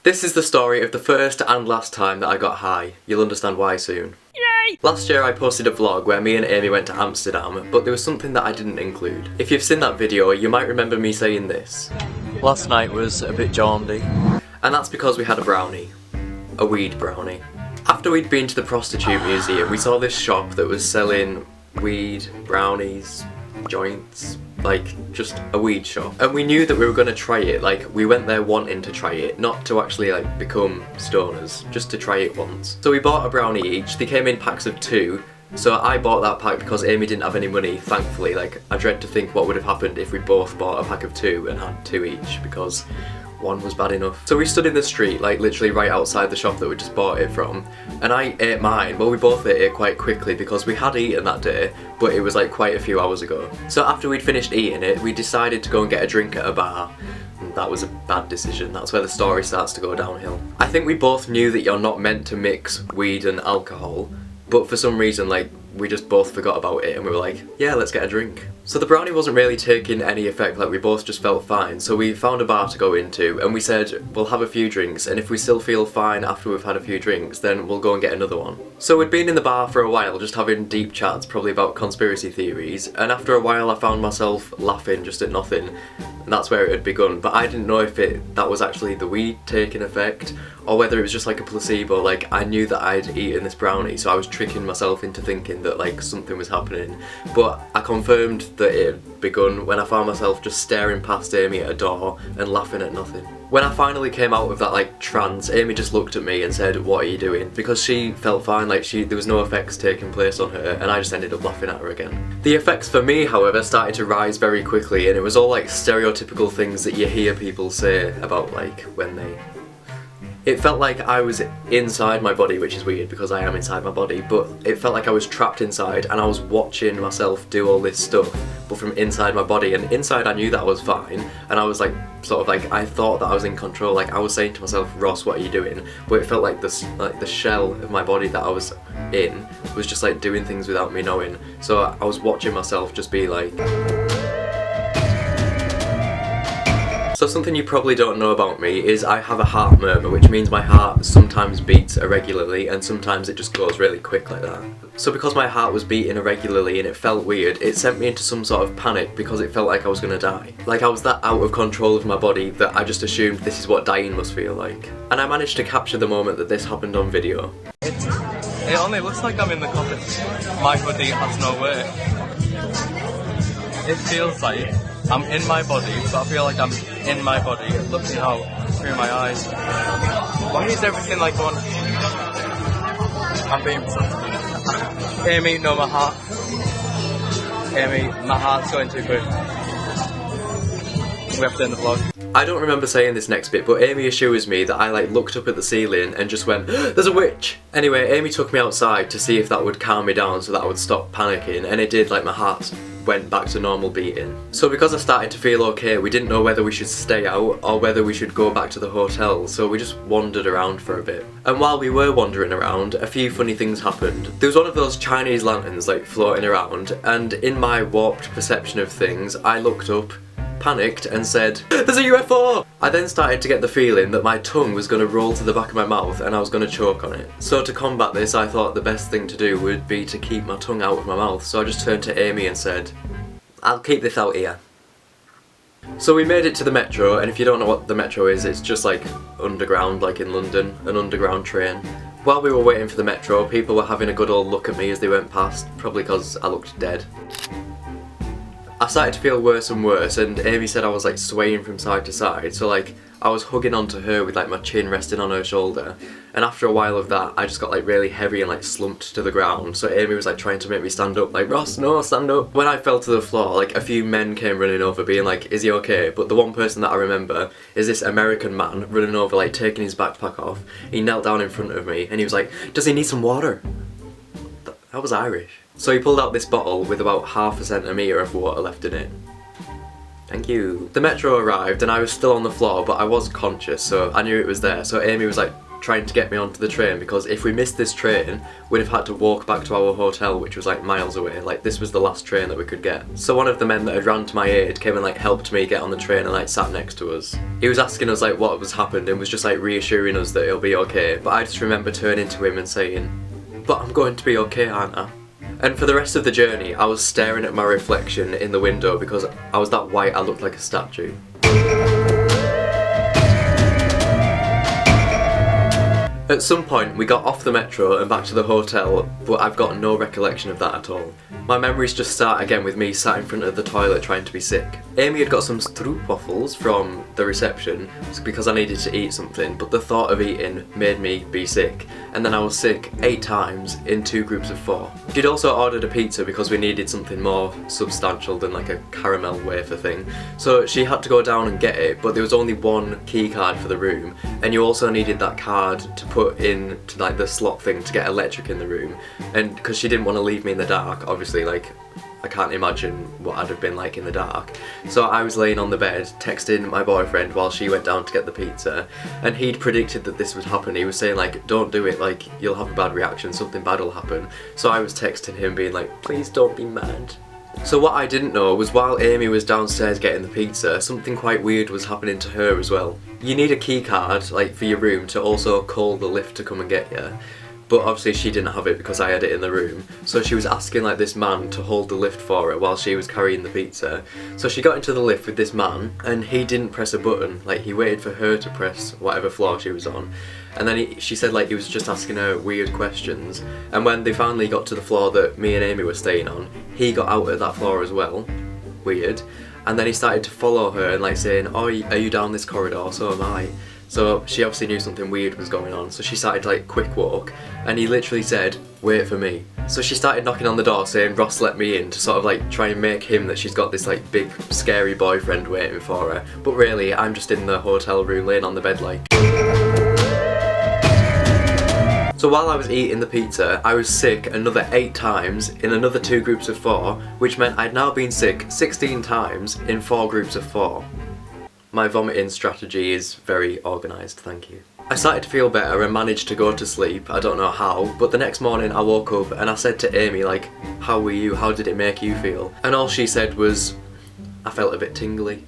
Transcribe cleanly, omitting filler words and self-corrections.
This is the story of the first and last time that I got high. You'll understand why soon. Yay! Last year I posted a vlog where me and Amy went to Amsterdam, but there was something that I didn't include. If you've seen that video, you might remember me saying this. Last night was a bit jaunty. And that's because we had a brownie. A weed brownie. After we'd been to the prostitute museum, we saw this shop that was selling weed, brownies, joints, like just a weed shop. And we knew that we were going to try it, like we went there wanting to try it, not to actually like become stoners, just to try it once. So we bought a brownie each, they came in packs of 2, so I bought that pack because Amy didn't have any money, thankfully. Like I dread to think what would have happened if we both bought a pack of 2 and had 2 each, because one was bad enough. So we stood in the street, like literally right outside the shop that we just bought it from, and I ate mine. Well, we both ate it quite quickly because we had eaten that day, but it was like quite a few hours ago. So after we'd finished eating it, we decided to go and get a drink at a bar. And that was a bad decision. That's where the story starts to go downhill. I think we both knew that you're not meant to mix weed and alcohol, but for some reason, like, we just both forgot about it and we were like, yeah, let's get a drink. So the brownie wasn't really taking any effect, like we both just felt fine, so we found a bar to go into and we said we'll have a few drinks, and if we still feel fine after we've had a few drinks, then we'll go and get another one. So we'd been in the bar for a while just having deep chats, probably about conspiracy theories, and after a while I found myself laughing just at nothing, and that's where it had begun. But I didn't know if that was actually the weed taking effect or whether it was just like a placebo. Like I knew that I'd eaten this brownie, so I was tricking myself into thinking that like something was happening, but I confirmed that it had begun when I found myself just staring past Amy at a door and laughing at nothing. When I finally came out of that like trance, Amy just looked at me and said, "What are you doing?" Because she felt fine, like there was no effects taking place on her, and I just ended up laughing at her again. The effects for me, however, started to rise very quickly, and it was all like stereotypical things that you hear people say about like when they... It felt like I was inside my body, which is weird because I am inside my body, but it felt like I was trapped inside and I was watching myself do all this stuff, but from inside my body. And inside I knew that I was fine, and I was like, sort of like, I thought that I was in control. Like I was saying to myself, "Ross, what are you doing?" But it felt like the shell of my body that I was in was just like doing things without me knowing. So I was watching myself just be like... So something you probably don't know about me is I have a heart murmur, which means my heart sometimes beats irregularly and sometimes it just goes really quick like that. So because my heart was beating irregularly and it felt weird, it sent me into some sort of panic because it felt like I was gonna die. Like I was that out of control of my body that I just assumed this is what dying must feel like. And I managed to capture the moment that this happened on video. It only looks like I'm in the coffin. My hoodie has no weight. It feels like I'm in my body, but I feel like I'm in my body, looking out through my eyes. Why is everything like one? I'm being... Amy, no, my heart. Amy, my heart's going too quick. We have to end the vlog. I don't remember saying this next bit, but Amy assures me that I like looked up at the ceiling and just went, "There's a witch!" Anyway, Amy took me outside to see if that would calm me down so that I would stop panicking, and it did. Like my heart went back to normal beating. So because I started to feel okay, we didn't know whether we should stay out or whether we should go back to the hotel, so we just wandered around for a bit. And while we were wandering around, a few funny things happened. There was one of those Chinese lanterns like floating around, and in my warped perception of things, I looked up, panicked and said, "There's a UFO!" I then started to get the feeling that my tongue was going to roll to the back of my mouth and I was going to choke on it. So to combat this, I thought the best thing to do would be to keep my tongue out of my mouth, so I just turned to Amy and said, "I'll keep this out here." So we made it to the metro, and if you don't know what the metro is, it's just like underground, like in London, an underground train. While we were waiting for the metro, people were having a good old look at me as they went past, probably because I looked dead. I started to feel worse and worse, and Amy said I was like swaying from side to side, so like I was hugging onto her with like my chin resting on her shoulder, and after a while of that I just got like really heavy and like slumped to the ground. So Amy was like trying to make me stand up, like, "Ross, no, stand up." When I fell to the floor, like a few men came running over being like, "Is he okay?" But the one person that I remember is this American man running over, like taking his backpack off. He knelt down in front of me and he was like, "Does he need some water?" That was Irish. So he pulled out this bottle with about half a centimetre of water left in it. Thank you. The metro arrived and I was still on the floor, but I was conscious, so I knew it was there. So Amy was like trying to get me onto the train, because if we missed this train, we'd have had to walk back to our hotel, which was like miles away. Like, this was the last train that we could get. So one of the men that had ran to my aid came and like helped me get on the train and like sat next to us. He was asking us like what was happened and was just like reassuring us that it'll be okay, but I just remember turning to him and saying, "But I'm going to be okay, aren't I?" And for the rest of the journey, I was staring at my reflection in the window because I was that white I looked like a statue. At some point we got off the metro and back to the hotel, but I've got no recollection of that at all. My memories just start again with me sat in front of the toilet trying to be sick. Amy had got some stroopwafels from the reception because I needed to eat something, but the thought of eating made me be sick, and then I was sick 8 times in 2 groups of 4. She'd also ordered a pizza because we needed something more substantial than like a caramel wafer thing, so she had to go down and get it, but there was only one key card for the room, and you also needed that card to put in to like the slot thing to get electric in the room, and because she didn't want to leave me in the dark, obviously, like I can't imagine what I'd have been like in the dark. So I was laying on the bed texting my boyfriend while she went down to get the pizza, and he'd predicted that this would happen. He was saying like, "Don't do it, like you'll have a bad reaction, something bad will happen." So I was texting him being like, "Please don't be mad." So what I didn't know was while Amy was downstairs getting the pizza, something quite weird was happening to her as well. You need a key card like for your room to also call the lift to come and get you. But obviously she didn't have it because I had it in the room, so she was asking like this man to hold the lift for her while she was carrying the pizza. So she got into the lift with this man and he didn't press a button, like he waited for her to press whatever floor she was on, and then she said like he was just asking her weird questions, and when they finally got to the floor that me and Amy were staying on, he got out at that floor as well. Weird. And then he started to follow her and like saying, "Oh, are you down this corridor? So am I." So she obviously knew something weird was going on, so she started to like quick walk, and he literally said, "Wait for me." So she started knocking on the door saying, "Ross, let me in," to sort of like try and make him that she's got this like big scary boyfriend waiting for her, but really I'm just in the hotel room laying on the bed like. So while I was eating the pizza, I was sick another 8 times in another 2 groups of 4, which meant I'd now been sick 16 times in 4 groups of 4. My vomiting strategy is very organised, thank you. I started to feel better and managed to go to sleep, I don't know how, but the next morning I woke up and I said to Amy like, "How were you? How did it make you feel?" And all she said was, "I felt a bit tingly."